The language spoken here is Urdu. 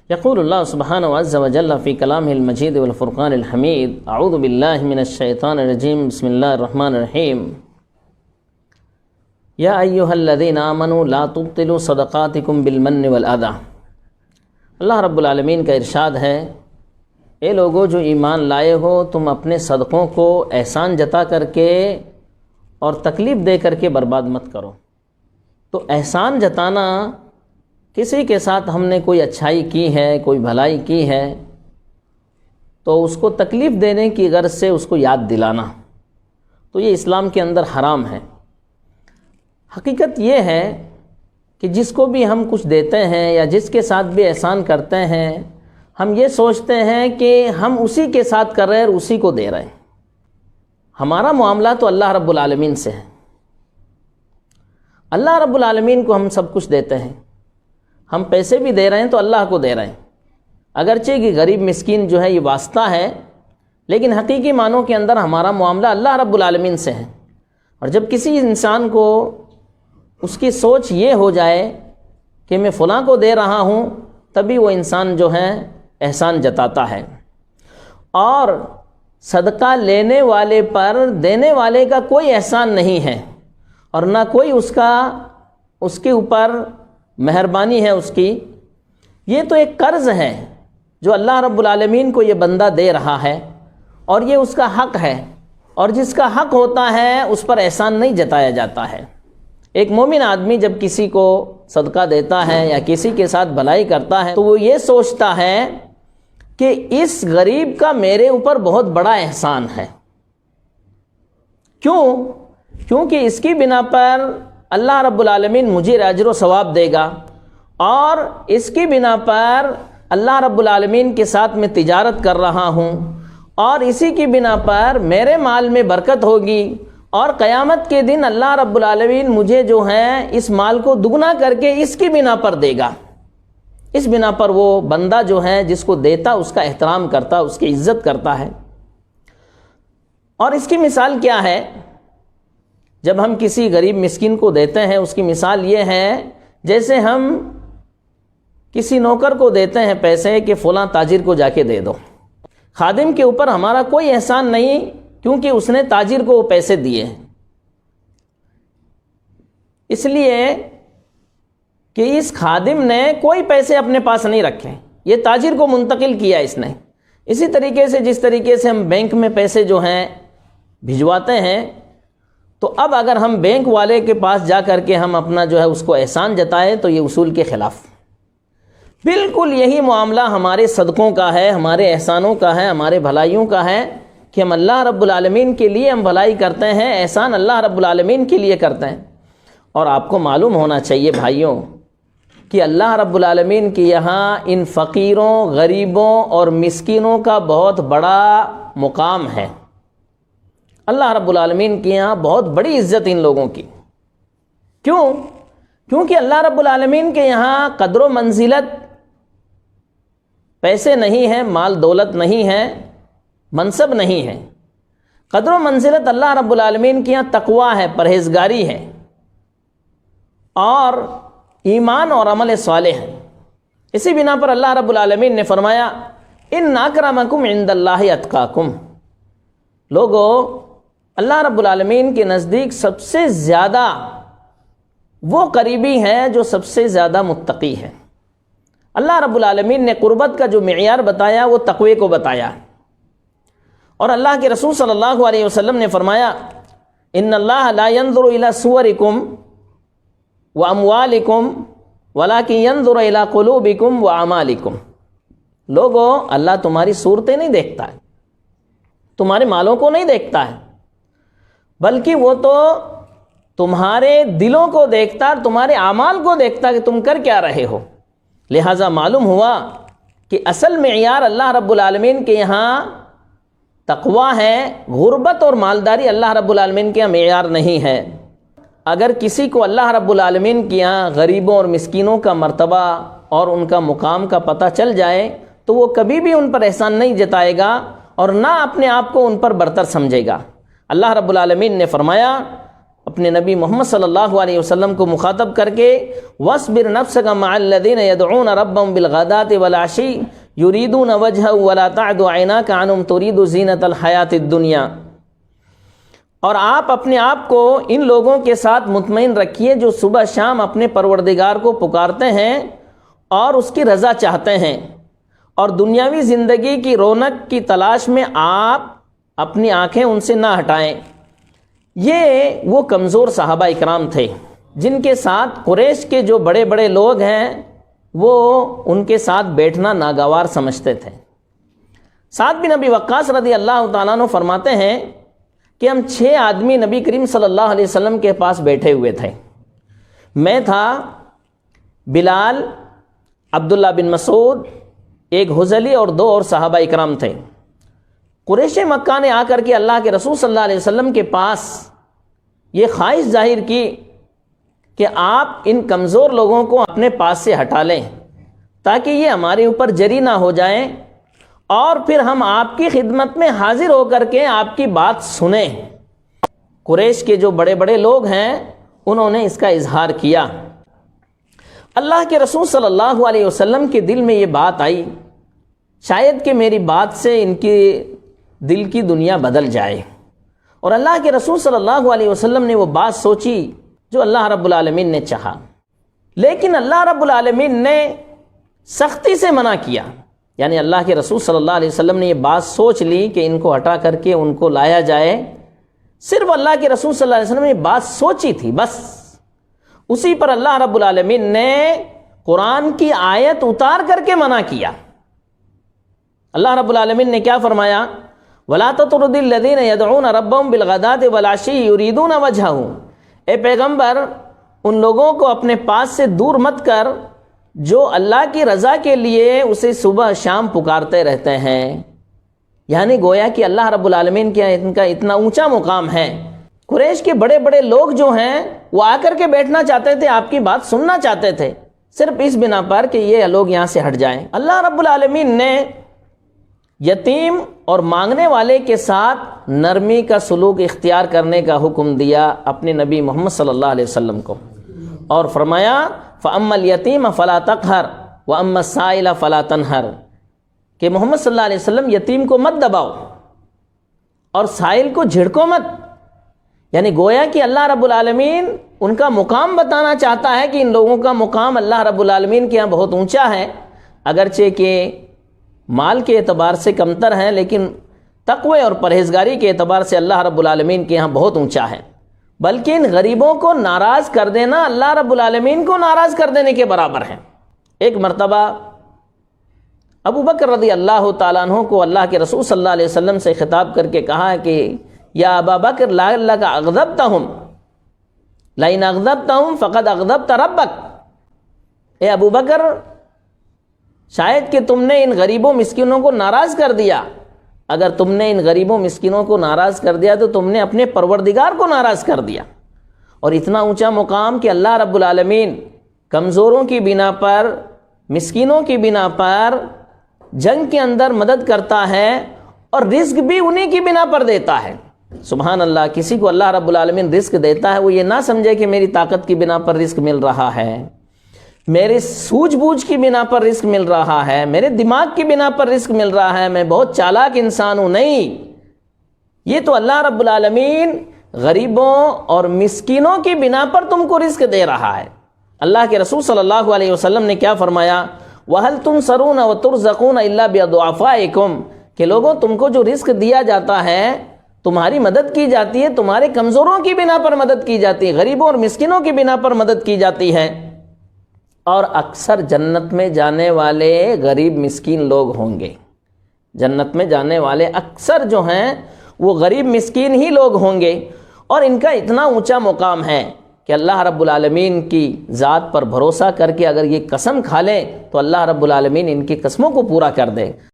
يقول الله سبحانه عز وجل في كلامه المجيد والفرقان الحميد اعوذ بالله من الشيطان الرجيم بسم الله الرحمن الرحيم يا ايها الذين آمنوا لا تبطلوا صدقاتكم بالمن والاذى۔ اللہ رب العالمین کا ارشاد ہے، اے لوگو جو ایمان لائے ہو، تم اپنے صدقوں کو احسان جتا کر کے اور تکلیف دے کر کے برباد مت کرو۔ تو احسان جتانا، کسی کے ساتھ ہم نے کوئی اچھائی کی ہے، کوئی بھلائی کی ہے، تو اس کو تکلیف دینے کی غرض سے اس کو یاد دلانا، تو یہ اسلام کے اندر حرام ہے۔ حقیقت یہ ہے کہ جس کو بھی ہم کچھ دیتے ہیں یا جس کے ساتھ بھی احسان کرتے ہیں، ہم یہ سوچتے ہیں کہ ہم اسی کے ساتھ کر رہے ہیں اور اسی کو دے رہے ہیں۔ ہمارا معاملہ تو اللہ رب العالمین سے ہے۔ اللہ رب العالمین کو ہم سب کچھ دیتے ہیں، ہم پیسے بھی دے رہے ہیں تو اللہ کو دے رہے ہیں، اگرچہ کہ غریب مسکین جو ہے یہ واسطہ ہے، لیکن حقیقی معنوں کے اندر ہمارا معاملہ اللہ رب العالمین سے ہے۔ اور جب کسی انسان کو اس کی سوچ یہ ہو جائے کہ میں فلاں کو دے رہا ہوں، تبھی وہ انسان جو ہے احسان جتاتا ہے۔ اور صدقہ لینے والے پر دینے والے کا کوئی احسان نہیں ہے، اور نہ کوئی اس کے اوپر مہربانی ہے اس کی۔ یہ تو ایک قرض ہے جو اللہ رب العالمین کو یہ بندہ دے رہا ہے، اور یہ اس کا حق ہے، اور جس کا حق ہوتا ہے اس پر احسان نہیں جتایا جاتا ہے۔ ایک مومن آدمی جب کسی کو صدقہ دیتا ہے یا کسی کے ساتھ بھلائی کرتا ہے تو وہ یہ سوچتا ہے کہ اس غریب کا میرے اوپر بہت بڑا احسان ہے۔ کیونکہ اس کی بنا پر اللہ رب العالمین مجھے اجر و ثواب دے گا، اور اس کی بنا پر اللہ رب العالمین کے ساتھ میں تجارت کر رہا ہوں، اور اسی کی بنا پر میرے مال میں برکت ہوگی، اور قیامت کے دن اللہ رب العالمین مجھے جو ہے اس مال کو دگنا کر کے اس کی بنا پر دے گا۔ اس بنا پر وہ بندہ جو ہے جس کو دیتا اس کا احترام کرتا، اس کی عزت کرتا ہے۔ اور اس کی مثال کیا ہے؟ جب ہم کسی غریب مسکین کو دیتے ہیں، اس کی مثال یہ ہے جیسے ہم کسی نوکر کو دیتے ہیں پیسے کہ فلاں تاجر کو جا کے دے دو۔ خادم کے اوپر ہمارا کوئی احسان نہیں، کیونکہ اس نے تاجر کو وہ پیسے دیے، اس لیے کہ اس خادم نے کوئی پیسے اپنے پاس نہیں رکھے، یہ تاجر کو منتقل کیا اس نے۔ اسی طریقے سے جس طریقے سے ہم بینک میں پیسے جو ہیں بھجواتے ہیں، تو اب اگر ہم بینک والے کے پاس جا کر کے ہم اپنا جو ہے اس کو احسان جتائیں تو یہ اصول کے خلاف۔ بالکل یہی معاملہ ہمارے صدقوں کا ہے، ہمارے احسانوں کا ہے، ہمارے بھلائیوں کا ہے، کہ ہم اللہ رب العالمین کے لیے ہم بھلائی کرتے ہیں، احسان اللہ رب العالمین کے لیے کرتے ہیں۔ اور آپ کو معلوم ہونا چاہیے بھائیوں کہ اللہ رب العالمین کے یہاں ان فقیروں، غریبوں اور مسکینوں کا بہت بڑا مقام ہے۔ اللہ رب العالمین کے یہاں بہت بڑی عزت ان لوگوں کی۔ کیونکہ اللہ رب العالمین کے یہاں قدر و منزلت پیسے نہیں ہے، مال دولت نہیں ہے، منصب نہیں ہے۔ قدر و منزلت اللہ رب العالمین کے یہاں تقویٰ ہے، پرہیزگاری ہے، اور ایمان اور عمل صالح ہے۔ اسی بنا پر اللہ رب العالمین نے فرمایا ان اکرمکم عند اللہ اتقاکم۔ لوگو، اللہ رب العالمین کے نزدیک سب سے زیادہ وہ قریبی ہیں جو سب سے زیادہ متقی ہے۔ اللہ رب العالمین نے قربت کا جو معیار بتایا وہ تقوی کو بتایا، اور اللہ کے رسول صلی اللہ علیہ وسلم نے فرمایا ان اللہ لا ينظر الى صورکم واموالکم ولکن ينظر الى قلوبکم واعمالکم۔ لوگو، اللہ تمہاری صورتیں نہیں دیکھتا ہے، تمہارے مالوں کو نہیں دیکھتا ہے، بلکہ وہ تو تمہارے دلوں کو دیکھتا ہے، تمہارے اعمال کو دیکھتا کہ تم کر کیا رہے ہو۔ لہٰذا معلوم ہوا کہ اصل معیار اللہ رب العالمین کے یہاں تقویٰ ہے، غربت اور مالداری اللہ رب العالمین کے یہاں معیار نہیں ہے۔ اگر کسی کو اللہ رب العالمین کے یہاں غریبوں اور مسکینوں کا مرتبہ اور ان کا مقام کا پتہ چل جائے تو وہ کبھی بھی ان پر احسان نہیں جتائے گا، اور نہ اپنے آپ کو ان پر برتر سمجھے گا۔ اللہ رب العالمین نے فرمایا اپنے نبی محمد صلی اللہ علیہ وسلم کو مخاطب کر کے وَاصْبِرْ نَفْسَكَ مَعَ الَّذِينَ يَدْعُونَ رَبَّهُمْ بِالْغَدَاةِ وَالْعَشِيِّ يُرِيدُونَ وَجْهَهُ وَلَا تَعْدُ عَيْنَاكَ عَنْهُمْ تُرِيدُ زِينَةَ الْحَيَاةِ الدُّنْيَا۔ اور آپ اپنے آپ کو ان لوگوں کے ساتھ مطمئن رکھیے جو صبح شام اپنے پروردگار کو پکارتے ہیں اور اس کی رضا چاہتے ہیں، اور دنیاوی زندگی کی رونق کی تلاش میں آپ اپنی آنکھیں ان سے نہ ہٹائیں۔ یہ وہ کمزور صحابہ اکرام تھے جن کے ساتھ قریش کے جو بڑے بڑے لوگ ہیں وہ ان کے ساتھ بیٹھنا ناگوار سمجھتے تھے۔ سعد بن ابی وقاص رضی اللہ تعالیٰ عنہ فرماتے ہیں کہ ہم 6 آدمی نبی کریم صلی اللہ علیہ وسلم کے پاس بیٹھے ہوئے تھے۔ میں تھا، بلال، عبداللہ بن مسعود، ایک حذلی اور 2 اور صحابہ اکرام تھے۔ قریش مکہ نے آ کر کے اللہ کے رسول صلی اللہ علیہ وسلم کے پاس یہ خواہش ظاہر کی کہ آپ ان کمزور لوگوں کو اپنے پاس سے ہٹا لیں تاکہ یہ ہمارے اوپر جری نہ ہو جائیں، اور پھر ہم آپ کی خدمت میں حاضر ہو کر کے آپ کی بات سنیں۔ قریش کے جو بڑے بڑے لوگ ہیں انہوں نے اس کا اظہار کیا۔ اللہ کے رسول صلی اللہ علیہ وسلم کے دل میں یہ بات آئی، شاید کہ میری بات سے ان کی دل کی دنیا بدل جائے، اور اللہ کے رسول صلی اللہ علیہ وسلم نے وہ بات سوچی جو اللہ رب العالمین نے چاہا، لیکن اللہ رب العالمین نے سختی سے منع کیا۔ یعنی اللہ کے رسول صلی اللہ علیہ وسلم نے یہ بات سوچ لی کہ ان کو ہٹا کر کے ان کو لایا جائے، صرف اللہ کے رسول صلی اللہ علیہ وسلم نے یہ بات سوچی تھی بس، اسی پر اللہ رب العالمین نے قرآن کی آیت اتار کر کے منع کیا۔ اللہ رب العالمین نے کیا فرمایا؟ وَلَا تَطْرُدِ الَّذِينَ يَدْعُونَ رَبَّهُمْ بِالْغَدَاةِ وَالْعَشِيِّ يُرِيدُونَ وَجْهَهُ۔ اے پیغمبر، ان لوگوں کو اپنے پاس سے دور مت کر جو اللہ کی رضا کے لیے اسے صبح شام پکارتے رہتے ہیں۔ یعنی گویا کہ اللہ رب العالمین کے ان کا اتنا اونچا مقام ہے، قریش کے بڑے بڑے لوگ جو ہیں وہ آ کر کے بیٹھنا چاہتے تھے، آپ کی بات سننا چاہتے تھے، صرف اس بنا پر کہ یہ لوگ یہاں سے ہٹ جائیں۔ اللہ رب العالمین نے یتیم اور مانگنے والے کے ساتھ نرمی کا سلوک اختیار کرنے کا حکم دیا اپنے نبی محمد صلی اللہ علیہ وسلم کو، اور فرمایا فَأَمَّا الْيَتِيمَ فَلَا تَقْهَرْ وَأَمَّا السَّائِلَ فَلَا تَنْهَرْ، کہ محمد صلی اللہ علیہ وسلم یتیم کو مت دباؤ اور سائل کو جھڑکو مت۔ یعنی گویا کہ اللہ رب العالمین ان کا مقام بتانا چاہتا ہے کہ ان لوگوں کا مقام اللہ رب العالمین کے ہاں بہت اونچا ہے، اگرچہ کہ مال کے اعتبار سے کمتر ہیں، لیکن تقوی اور پرہیزگاری کے اعتبار سے اللہ رب العالمین کے ہاں بہت اونچا ہے۔ بلکہ ان غریبوں کو ناراض کر دینا اللہ رب العالمین کو ناراض کر دینے کے برابر ہے۔ ایک مرتبہ ابو بکر رضی اللہ تعالیٰ عنہ کو اللہ کے رسول صلی اللہ علیہ وسلم سے خطاب کر کے کہا کہ یا ابا بکر لعلک اغضبتہم لئن اغضبتہم فقد اغضبت ربک، اے ابو بکر شاید کہ تم نے ان غریبوں مسکینوں کو ناراض کر دیا، اگر تم نے ان غریبوں مسکینوں کو ناراض کر دیا تو تم نے اپنے پروردگار کو ناراض کر دیا۔ اور اتنا اونچا مقام کہ اللہ رب العالمین کمزوروں کی بنا پر، مسکینوں کی بنا پر جنگ کے اندر مدد کرتا ہے، اور رزق بھی انہی کی بنا پر دیتا ہے۔ سبحان اللہ، کسی کو اللہ رب العالمین رزق دیتا ہے وہ یہ نہ سمجھے کہ میری طاقت کی بنا پر رزق مل رہا ہے، میرے سوجھ بوجھ کی بنا پر رزق مل رہا ہے، میرے دماغ کی بنا پر رزق مل رہا ہے، میں بہت چالاک انسان ہوں، نہیں، یہ تو اللہ رب العالمین غریبوں اور مسکینوں کی بنا پر تم کو رزق دے رہا ہے۔ اللہ کے رسول صلی اللہ علیہ وسلم نے کیا فرمایا؟ وَهَلْ تُنْصَرُونَ وَتُرْزَقُونَ إِلَّا بِأَضْعَافَائِكُمْ، کہ لوگوں تم کو جو رزق دیا جاتا ہے، تمہاری مدد کی جاتی ہے، تمہارے کمزوروں کی بنا پر مدد کی جاتی ہے، غریبوں اور مسکینوں کی بنا پر مدد کی جاتی ہے، اور اکثر جنت میں جانے والے غریب مسکین لوگ ہوں گے۔ جنت میں جانے والے اکثر جو ہیں وہ غریب مسکین ہی لوگ ہوں گے، اور ان کا اتنا اونچا مقام ہے کہ اللہ رب العالمین کی ذات پر بھروسہ کر کے اگر یہ قسم کھا لیں تو اللہ رب العالمین ان کی قسموں کو پورا کر دے۔